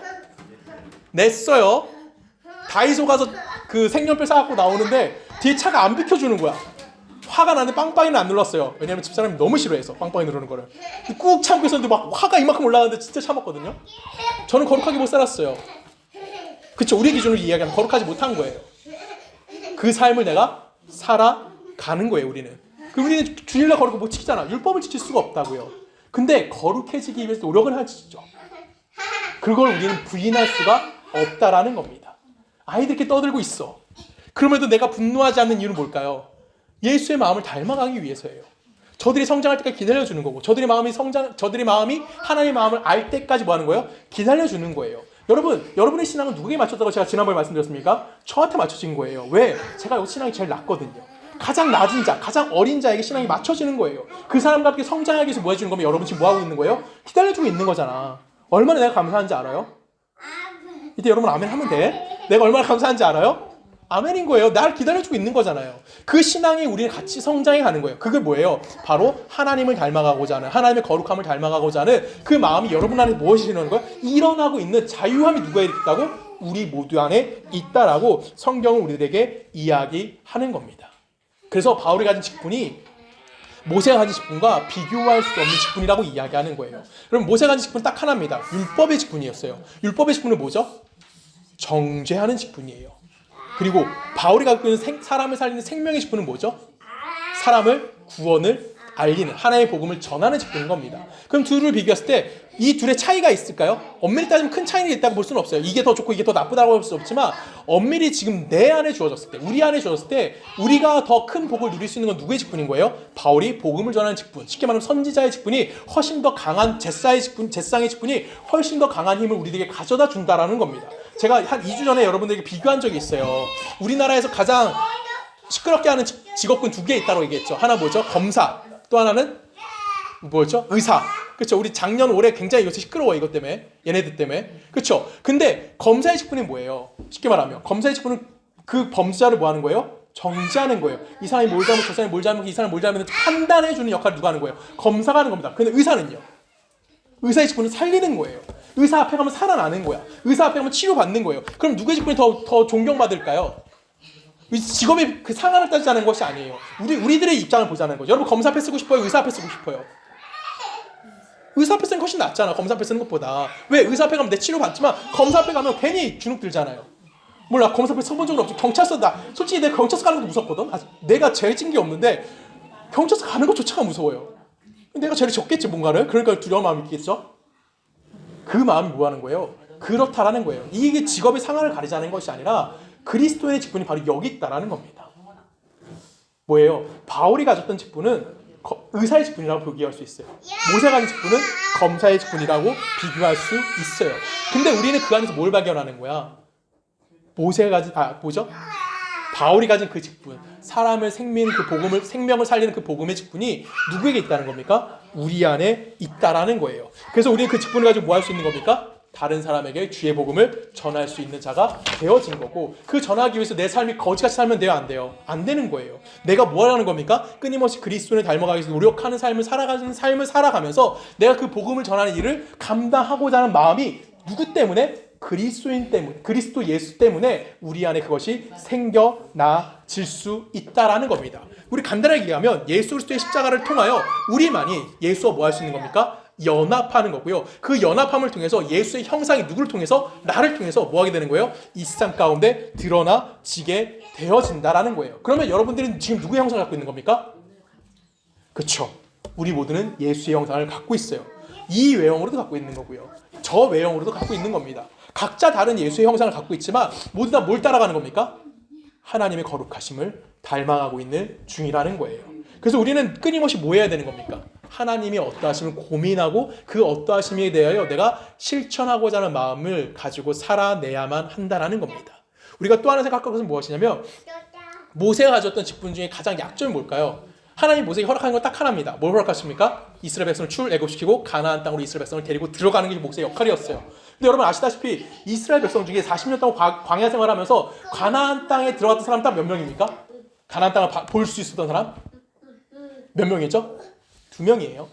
냈어요. 다이소 가서 그 색연필 사갖고 나오는데 뒤에 차가 안 비켜주는 거야. 화가 나는데 빵빵이는 안 눌렀어요. 왜냐면 집사람이 너무 싫어해서 빵빵이 누르는 거를. 꾹 참고 있었는데 막 화가 이만큼 올라가는데 진짜 참았거든요. 저는 거룩하게 못 살았어요. 그쵸? 우리 기준으로 이야기하면 거룩하지 못한 거예요. 그 삶을 내가 살아가는 거예요. 우리는 주일날 거룩을 못 지키잖아. 율법을 지킬 수가 없다고요. 근데 거룩해지기 위해서 노력을 하시죠. 그걸 우리는 부인할 수가 없다라는 겁니다. 아이들 이렇게 떠들고 있어. 그럼에도 내가 분노하지 않는 이유는 뭘까요? 예수의 마음을 닮아가기 위해서예요. 저들이 성장할 때까지 기다려주는 거고 저들의 마음이 하나님의 마음을 알 때까지 뭐 하는 거예요? 기다려주는 거예요. 여러분의 신앙은 누구에게 맞췄다고 제가 지난번에 말씀드렸습니까? 저한테 맞춰진 거예요. 왜? 제가 여기 신앙이 제일 낮거든요. 가장 낮은 자, 가장 어린 자에게 신앙이 맞춰지는 거예요. 그 사람과 함께 성장하기 위해서 뭐 해주는 거면 여러분 지금 뭐 하고 있는 거예요? 기다려주고 있는 거잖아. 얼마나 내가 감사한지 알아요? 이때 여러분 아멘 하면 돼? 내가 얼마나 감사한지 알아요? 아멘인 거예요. 날 기다려주고 있는 거잖아요. 그 신앙이 우리는 같이 성장해 가는 거예요. 그게 뭐예요? 바로 하나님을 닮아가고자 하는 하나님의 거룩함을 닮아가고자 하는 그 마음이 여러분 안에 무엇이 일어나는 거예요? 일어나고 있는 자유함이 누가 있다고? 우리 모두 안에 있다라고 성경은 우리들에게 이야기하는 겁니다. 그래서 바울이 가진 직분이 모세가 가진 직분과 비교할 수 없는 직분이라고 이야기하는 거예요. 그럼 모세가 가진 직분은 딱 하나입니다. 율법의 직분이었어요. 율법의 직분은 뭐죠? 정죄하는 직분이에요. 그리고 바울이 갖고 있는 사람을 살리는 생명의 직분은 뭐죠? 사람을 구원을 알리는 하나님의 복음을 전하는 직분인 겁니다. 그럼 둘을 비교했을 때 이 둘의 차이가 있을까요? 엄밀히 따지면 큰 차이가 있다고 볼 수는 없어요. 이게 더 좋고 이게 더 나쁘다고 볼 수 없지만 엄밀히 지금 내 안에 주어졌을 때 우리 안에 주어졌을 때 우리가 더 큰 복을 누릴 수 있는 건 누구의 직분인 거예요? 바울이 복음을 전하는 직분, 쉽게 말하면 선지자의 직분이 훨씬 더 강한 제사의 직분이 훨씬 더 강한 힘을 우리에게 가져다 준다라는 겁니다. 제가 한 2주 전에 여러분들에게 비교한 적이 있어요. 우리나라에서 가장 시끄럽게 하는 직업군 2개 있다고 얘기했죠. 하나 뭐죠? 검사. 또 하나는 뭐였죠? 의사. 그렇죠? 우리 작년 올해 굉장히 이것이 시끄러워 이것 때문에 얘네들 때문에 그렇죠? 근데 검사의 직분이 뭐예요? 쉽게 말하면 검사의 직분은 그 범죄자를 뭐 하는 거예요? 정지하는 거예요. 이 사람이 뭘 잘못, 저 사람이 뭘 잘못, 이 사람이 뭘 잘못했는지 판단해주는 역할을 누가 하는 거예요? 검사가 하는 겁니다. 근데 의사는요? 의사의 직분은 살리는 거예요. 의사 앞에 가면 살아나는 거야. 의사 앞에 가면 치료받는 거예요. 그럼 누구의 직분이 더 존경받을까요? 직업의 그 상한을 따지자는 것이 아니에요. 우리들의 입장을 보자는 거죠. 여러분 검사 앞에 쓰고 싶어요? 의사 앞에 쓰고 싶어요? 의사 앞에 쓰는 게 훨씬 낫잖아. 검사 앞에 쓰는 것보다. 왜? 의사 앞에 가면 내 치료받지만 검사 앞에 가면 괜히 주눅 들잖아요. 몰라, 검사 앞에 서본 적은 없지. 경찰서 솔직히 내가 경찰서 가는 것도 무섭거든. 내가 제일 찐 게 없는데 경찰서 가는 것조차가 무서워요. 내가 제일 적겠지 뭔가를. 그러니까 두려운 마음이 있겠죠. 그 마음이 뭐 하는 거예요? 그렇다라는 거예요. 이게 직업의 상한을 가리자는 것이 아니라 그리스도의 직분이 바로 여기 있다라는 겁니다. 뭐예요? 바울이 가졌던 직분은 의사의 직분이라고 비교할 수 있어요. 모세가 가진 직분은 검사의 직분이라고 비교할 수 있어요. 근데 우리는 그 안에서 뭘 발견하는 거야? 모세가 가진 바울이 가진 그 직분, 사람을 생명을 살리는 그 복음의 직분이 누구에게 있다는 겁니까? 우리 안에 있다라는 거예요. 그래서 우리는 그 직분을 가지고 뭐 할 수 있는 겁니까? 다른 사람에게 주의 복음을 전할 수 있는 자가 되어진 거고, 그 전하기 위해서 내 삶이 거지같이 살면 돼요? 안 돼요? 안 되는 거예요. 내가 뭐 하라는 겁니까? 끊임없이 그리스도를 닮아가기 위해서 노력하는 삶을 살아가면서 내가 그 복음을 전하는 일을 감당하고자 하는 마음이 누구 때문에? 그리스도인 때문에, 그리스도 예수 때문에 우리 안에 그것이 생겨나질 수 있다라는 겁니다. 우리 간단하게 얘기하면 예수 그리스도의 십자가를 통하여 우리만이 예수와 뭐 할 수 있는 겁니까? 연합하는 거고요. 그 연합함을 통해서 예수의 형상이 누구를 통해서? 나를 통해서 뭐 하게 되는 거예요? 이 세상 가운데 드러나지게 되어진다라는 거예요. 그러면 여러분들은 지금 누구의 형상을 갖고 있는 겁니까? 그렇죠. 우리 모두는 예수의 형상을 갖고 있어요. 이 외형으로도 갖고 있는 거고요. 저 외형으로도 갖고 있는 겁니다. 각자 다른 예수의 형상을 갖고 있지만 모두 다 뭘 따라가는 겁니까? 하나님의 거룩하심을 닮아가고 있는 중이라는 거예요. 그래서 우리는 끊임없이 뭐 해야 되는 겁니까? 하나님이 어떠하심을 고민하고 그 어떠하심에 대하여 내가 실천하고자 하는 마음을 가지고 살아내야만 한다는 겁니다. 우리가 또 하나 생각할 것은 무엇이냐면 모세가 가졌던 직분 중에 가장 약점이 뭘까요? 하나님 모세에게 허락하는 건 딱 하나입니다. 뭘 허락하십니까? 이스라엘 백성을 출애굽시키고 가나안 땅으로 이스라엘 백성을 데리고 들어가는 게 모세의 역할이었어요. 근데 여러분 아시다시피 이스라엘 백성 중에 40년 동안 광야 생활하면서 가나안 땅에 들어갔던 사람 딱 몇 명입니까? 가나안 땅을 볼 수 있었던 사람? 몇 명이죠? 2명이에요.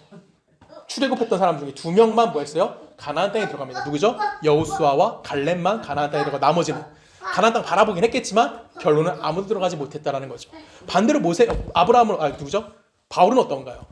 출애굽했던 사람 중에 2명만 뭐 했어요? 가나안 땅에 들어갑니다. 누구죠? 여호수아와 갈렙만 가나안 땅에 들어가, 나머지는 가나안 땅 바라보긴 했겠지만 결론은 아무도 들어가지 못했다라는 거죠. 반대로 누구죠? 바울은 어떤가요?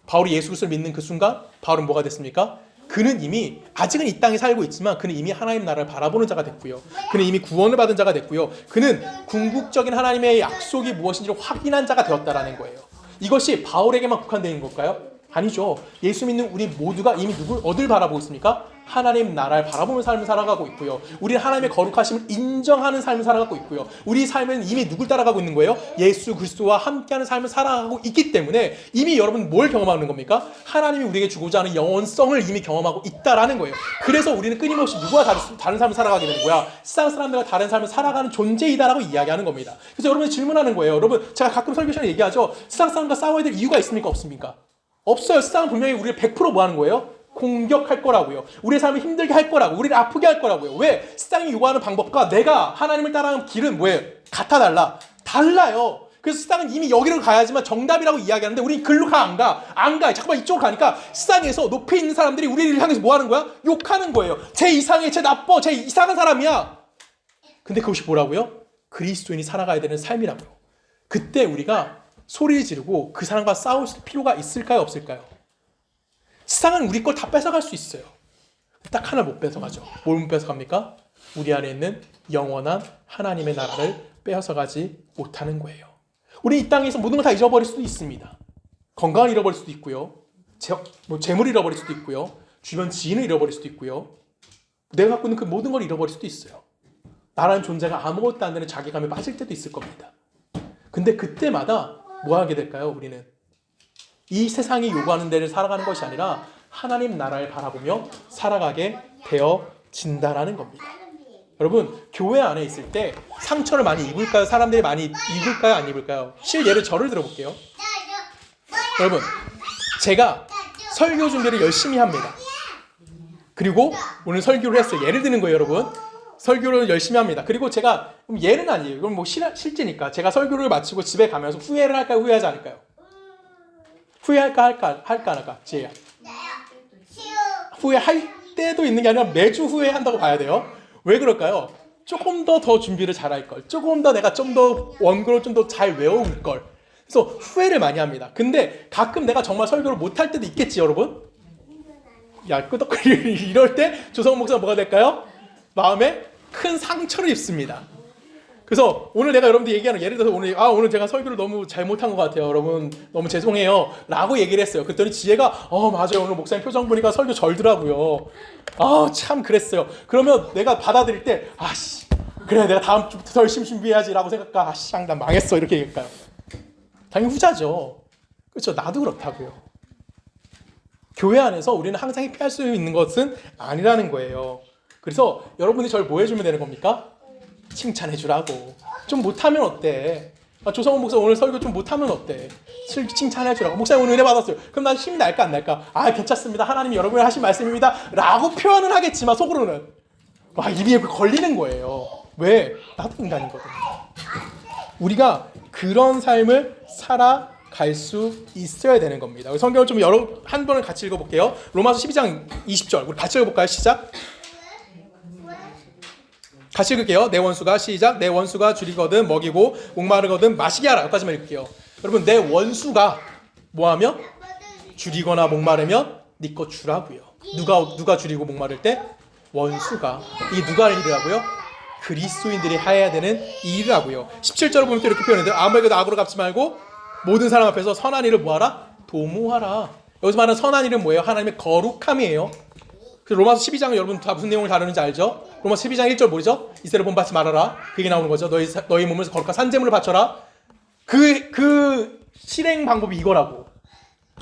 바울이 예수 그리스도를 믿는 그 순간 바울은 뭐가 됐습니까? 그는 이미 아직은 이 땅에 살고 있지만 그는 이미 하나님 나라를 바라보는 자가 됐고요. 그는 이미 구원을 받은 자가 됐고요. 그는 궁극적인 하나님의 약속이 무엇인지를 확인한 자가 되었다라는 거예요. 이것이 바울에게만 국한되어 있는 걸까요? 아니죠. 예수 믿는 우리 모두가 이미 어딜 바라보고 있습니까? 하나님 나라를 바라보는 삶을 살아가고 있고요. 우리는 하나님의 거룩하심을 인정하는 삶을 살아가고 있고요. 우리 삶은 이미 누굴 따라가고 있는 거예요? 예수 그리스도와 함께하는 삶을 살아가고 있기 때문에 이미 여러분 뭘 경험하는 겁니까? 하나님이 우리에게 주고자 하는 영원성을 이미 경험하고 있다라는 거예요. 그래서 우리는 끊임없이 누구와 다른 삶을 살아가게 되는 거야? 세상 사람들과 다른 삶을 살아가는 존재이다라고 이야기하는 겁니다. 그래서 여러분이 질문하는 거예요. 여러분 제가 가끔 설교 시간에 얘기하죠. 세상 사람과 싸워야 될 이유가 있습니까? 없습니까? 없어요. 세상은 분명히 우리를 100% 뭐 하는 거예요? 공격할 거라고요. 우리의 삶을 힘들게 할 거라고, 우리를 아프게 할 거라고요. 왜? 세상이 요구하는 방법과 내가 하나님을 따라가는 길은 뭐예요? 같아 달라요. 그래서 세상은 이미 여기로 가야지만 정답이라고 이야기하는데 우린 글로 안 가. 잠깐만 이쪽으로 가니까 세상에서 높이 있는 사람들이 우리를 향해서 뭐 하는 거야? 욕하는 거예요. 쟤 이상해, 쟤 나빠, 쟤 이상한 사람이야. 근데 그것이 뭐라고요? 그리스도인이 살아가야 되는 삶이라고요. 그때 우리가 소리를 지르고 그 사람과 싸울 필요가 있을까요? 없을까요? 세상은 우리 걸 다 뺏어갈 수 있어요. 딱 하나 못 뺏어가죠. 뭘 못 뺏어갑니까? 우리 안에 있는 영원한 하나님의 나라를 뺏어가지 못하는 거예요. 우리 이 땅에서 모든 걸 다 잊어버릴 수도 있습니다. 건강을 잃어버릴 수도 있고요. 재물을 잃어버릴 수도 있고요. 주변 지인을 잃어버릴 수도 있고요. 내가 갖고 있는 그 모든 걸 잃어버릴 수도 있어요. 나라는 존재가 아무것도 안 되는 자괴감에 빠질 때도 있을 겁니다. 근데 그때마다 뭐 하게 될까요? 우리는 이 세상이 요구하는 데를 살아가는 것이 아니라 하나님 나라를 바라보며 살아가게 되어진다라는 겁니다. 여러분 교회 안에 있을 때 상처를 많이 입을까요? 사람들이 많이 입을까요? 안 입을까요? 실예를 저를 들어볼게요. 여러분 제가 설교 준비를 열심히 합니다. 그리고 오늘 설교를 했어요. 예를 드는 거예요, 여러분. 설교를 열심히 합니다. 그리고 제가 예는 아니에요. 이건 뭐 실제니까 제가 설교를 마치고 집에 가면서 후회를 할까요? 후회하지 않을까요? 후회할까 안 할까? 지혜야. 후회할 때도 있는 게 아니라 매주 후회한다고 봐야 돼요. 왜 그럴까요? 조금 더 준비를 잘할 걸. 조금 더 내가 좀 더 원고를 좀 더 잘 외워올 걸. 그래서 후회를 많이 합니다. 근데 가끔 내가 정말 설교를 못할 때도 있겠지, 여러분? 야, 끄덕거리 이럴 때 조성 목사가 뭐가 될까요? 마음에 큰 상처를 입습니다. 그래서 오늘 내가 여러분들 얘기하는 예를 들어서 오늘 제가 설교를 너무 잘못한 것 같아요. 여러분 너무 죄송해요. 라고 얘기를 했어요. 그랬더니 지혜가 맞아요. 오늘 목사님 표정 보니까 설교 절더라고요. 참 그랬어요. 그러면 내가 받아들일 때 그래 내가 다음 주부터 더 열심히 준비해야지 라고 생각할까? 난 망했어. 이렇게 얘기할까요? 당연히 후자죠. 그렇죠. 나도 그렇다고요. 교회 안에서 우리는 항상 회피할 수 있는 것은 아니라는 거예요. 그래서 여러분이 저를 뭐 해주면 되는 겁니까? 칭찬해 주라고. 좀 못하면 어때? 조성훈 목사 오늘 설교 좀 못하면 어때? 칭찬해 주라고. 목사님 오늘 은혜 받았어요. 그럼 난 힘이 날까 안 날까? 괜찮습니다. 하나님이 여러분이 하신 말씀입니다. 라고 표현은 하겠지만 속으로는 입이 걸리는 거예요. 왜? 나도 인간이거든. 우리가 그런 삶을 살아갈 수 있어야 되는 겁니다. 성경을 좀 한 번을 같이 읽어볼게요. 로마서 12장 20절 우리 같이 읽어볼까요? 시작. 같이 읽을게요. 내 원수가 시작. 내 원수가 줄이거든 먹이고 목마르거든 마시게 하라. 여기까지만 읽을게요. 여러분 내 원수가 뭐하면 줄이거나 목마르면 네 거 주라고요. 누가 줄이고 목마를 때? 원수가. 이게 누가 할 일이라고요? 그리스도인들이 해야 되는 일이라고요. 17절을 보면 또 이렇게 표현해요. 아무에게도 악으로 갚지 말고 모든 사람 앞에서 선한 일을 뭐하라? 도모하라. 여기서 말하는 선한 일은 뭐예요? 하나님의 거룩함이에요. 로마서 12장은 여러분 다 무슨 내용을 다루는지 알죠? 로마서 12장 1절 뭐죠? 이스라엘 본받지 말아라. 그게 나오는 거죠. 너희 몸을 거룩한 산제물을 바쳐라. 그 실행 방법이 이거라고.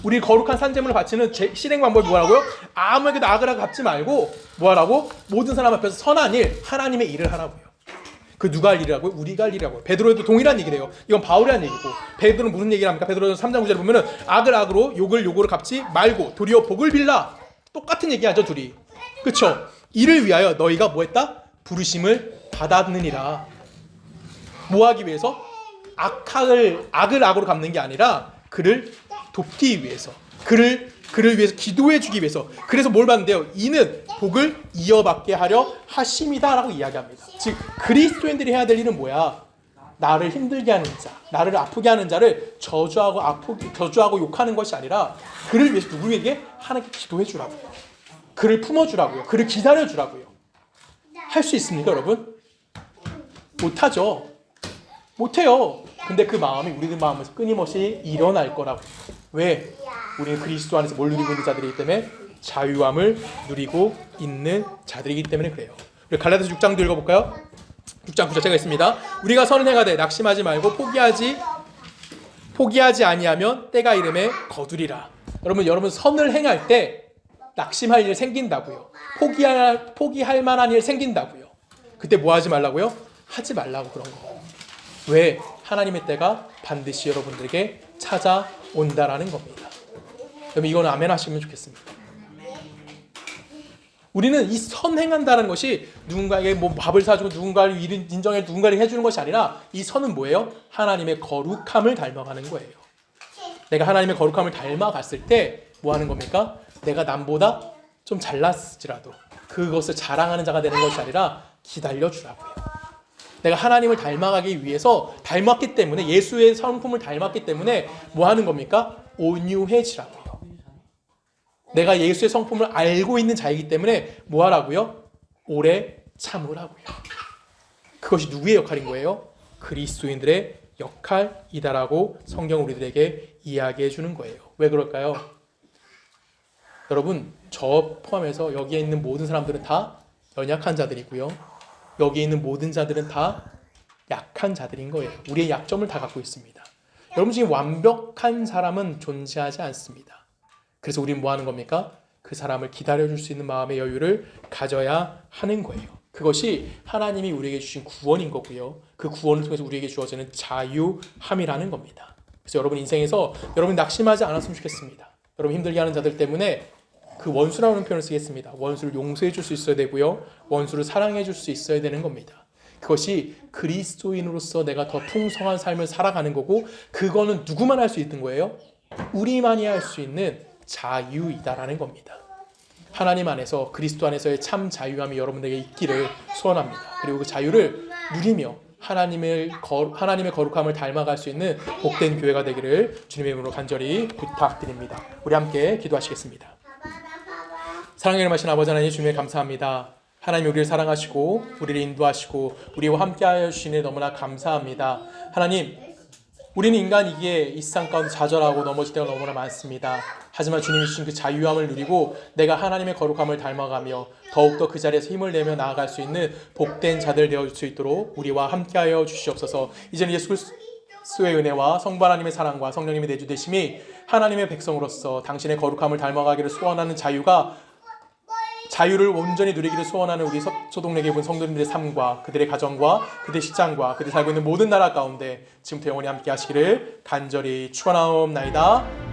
우리 거룩한 산제물을 바치는 실행 방법이 뭐라고요? 아무에게도 악을 갚지 말고 뭐하라고? 모든 사람 앞에서 선한 일, 하나님의 일을 하라고요. 그 누가 할 일이라고요? 우리가 할 일이라고요. 베드로에도 동일한 얘기를 해요. 이건 바울이 한 얘기고 베드로는 무슨 얘기를 합니까? 베드로는 3장 9절에 보면은 악을 악으로 욕을 욕으로 갚지 말고 도리어 복을 빌라. 똑같은 얘기하죠, 둘이. 그렇죠? 이를 위하여 너희가 뭐했다? 부르심을 받았느니라. 뭐하기 위해서? 악을 악으로 갚는 게 아니라 그를 돕기 위해서, 그를 위해서 기도해 주기 위해서. 그래서 뭘 받는데요? 이는 복을 이어받게 하려 하심이다라고 이야기합니다. 즉 그리스도인들이 해야 될 일은 뭐야? 나를 힘들게 하는 자, 나를 아프게 하는 자를 저주하고 욕하는 것이 아니라 그를 위해서 누구에게? 하나님께 기도해 주라고요. 그를 품어주라고요. 그를 기다려 주라고요. 할 수 있습니까, 여러분? 못하죠. 못해요. 근데 그 마음이 우리들 마음에서 끊임없이 일어날 거라고. 왜? 우리는 그리스도 안에서 뭘 누리고 있는 자들이기 때문에 자유함을 누리고 있는 자들이기 때문에 그래요. 우리 갈라디아서 6장도 읽어볼까요? 6장 9절 제가 있습니다. 우리가 선을 행하되 낙심하지 말고 포기하지 아니하면 때가 이름에 거두리라. 여러분 선을 행할 때 낙심할 일 생긴다고요. 포기할 만한 일 생긴다고요. 그때 뭐 하지 말라고요? 하지 말라고 그런 거. 왜? 하나님의 때가 반드시 여러분들에게 찾아온다라는 겁니다. 여러분 이거는 아멘 하시면 좋겠습니다. 우리는 이 선행한다는 것이 누군가에게 뭐 밥을 사주고 누군가를 인정해 누군가를 해주는 것이 아니라 이 선은 뭐예요? 하나님의 거룩함을 닮아가는 거예요. 내가 하나님의 거룩함을 닮아갔을 때 뭐 하는 겁니까? 내가 남보다 좀 잘났을지라도 그것을 자랑하는 자가 되는 것이 아니라 기다려주라고요. 내가 하나님을 닮아가기 위해서 닮았기 때문에 예수의 성품을 닮았기 때문에 뭐 하는 겁니까? 온유해지라고요. 내가 예수의 성품을 알고 있는 자이기 때문에 뭐 하라고요? 오래 참으라고요. 그것이 누구의 역할인 거예요? 그리스도인들의 역할이다라고 성경 우리들에게 이야기해 주는 거예요. 왜 그럴까요? 여러분 저 포함해서 여기에 있는 모든 사람들은 다 연약한 자들이고요. 여기에 있는 모든 자들은 다 약한 자들인 거예요. 우리의 약점을 다 갖고 있습니다. 여러분 중에 완벽한 사람은 존재하지 않습니다. 그래서 우리는 뭐 하는 겁니까? 그 사람을 기다려줄 수 있는 마음의 여유를 가져야 하는 거예요. 그것이 하나님이 우리에게 주신 구원인 거고요. 그 구원을 통해서 우리에게 주어지는 자유함이라는 겁니다. 그래서 여러분 인생에서 여러분 낙심하지 않았으면 좋겠습니다. 여러분 힘들게 하는 자들 때문에 그 원수라는 표현을 쓰겠습니다. 원수를 용서해 줄 수 있어야 되고요. 원수를 사랑해 줄 수 있어야 되는 겁니다. 그것이 그리스도인으로서 내가 더 풍성한 삶을 살아가는 거고 그거는 누구만 할 수 있는 거예요? 우리만이 할 수 있는 자유이다라는 겁니다. 하나님 안에서 그리스도 안에서의 참 자유함이 여러분에게 있기를 소원합니다. 그리고 그 자유를 누리며 하나님의 거룩함을 닮아갈 수 있는 복된 교회가 되기를 주님의 이름으로 간절히 부탁드립니다. 우리 함께 기도하시겠습니다. 사랑의 이름하신 아버지 하나님 주님에 감사합니다. 하나님 우리를 사랑하시고 우리를 인도하시고 우리와 함께하여 주시니 너무나 감사합니다. 하나님 우리는 인간이기에 이 세상 가운데 좌절하고 넘어질 때가 너무나 많습니다. 하지만 주님이 주신 그 자유함을 누리고 내가 하나님의 거룩함을 닮아가며 더욱더 그 자리에서 힘을 내며 나아갈 수 있는 복된 자들 되어줄 수 있도록 우리와 함께하여 주시옵소서. 이제는 예수 그리스도의 은혜와 성부 하나님의 사랑과 성령님의 내주되심이 하나님의 백성으로서 당신의 거룩함을 닮아가기를 소원하는 자유를 온전히 누리기를 소원하는 우리 소동네 분 성도님들의 삶과 그들의 가정과 그들의 직장과 그들이 살고 있는 모든 나라 가운데 지금부터 영원히 함께 하시기를 간절히 축원하옵나이다.